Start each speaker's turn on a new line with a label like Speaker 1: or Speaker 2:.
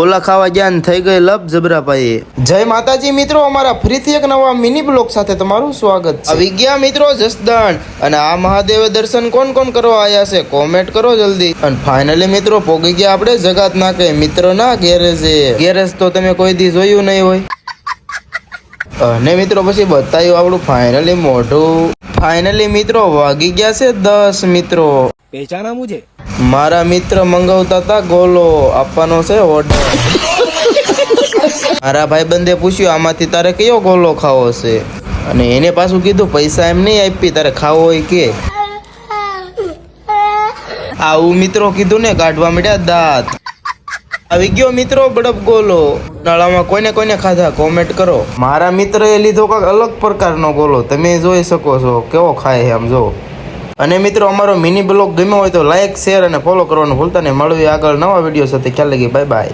Speaker 1: ઓલા ખાવા જ્ઞાન થઈ ગઈ લપ જબરાભાઈ। જય માતાજી મિત્રો, અમારા ફરીથી એક નવા મિની બ્લોગ સાથે તમારું સ્વાગત છે। આવી ગયા મિત્રો જસદણ, અને આ મહાદેવ દર્શન કોણ કોણ કરવા આવ્યા છે કોમેન્ટ કરો જલ્દી। અને ફાઇનલી મિત્રો પોગી ગયા આપણે જગાત નાકે મિત્રોના ગેરેજે। ગેરેજ તો તમે કોઈ દી જોયું નહીં હોય। અને મિત્રો પછી બતાવ્યું આપણું ફાઇનલી મોઢું। ફાઇનલી મિત્રો વાગી ગયા છે 10 મિત્રો।
Speaker 2: पहचाना मुझे?
Speaker 1: મારા મિત્ર મંગાવતા હતા ગોલો, આપવાનો છે ઓર્ડર। મારા ભાઈબંધે પૂછ્યું આમાંથી તારે કયો ગોલો ખાવો છે, અને એને પાછું કીધું પૈસા એમ નહીં આપી, તારે ખાવો હોય કે। આવું મિત્રો કીધું ને કાઢવા માંડ્યા દાંત। આવી ગયો મિત્રો બડપ ગોલો। નાળામાં કોઈને કોઈને ખાધા કોમેન્ટ કરો। મારા મિત્રએ લીધો કાંઈક અલગ પ્રકારનો ગોલો, તમે જોઈ શકો છો કેવો ખાય છે આમ જો। અને મિત્રો અમારો મિની બ્લોગ ગમ્યો હોય તો લાઈક, શેર અને ફોલો કરવાનું ભૂલતા નહીં। મળવી આગળ નવા વિડીયો સાથે, ખ્યાલ લગી, બાય બાય।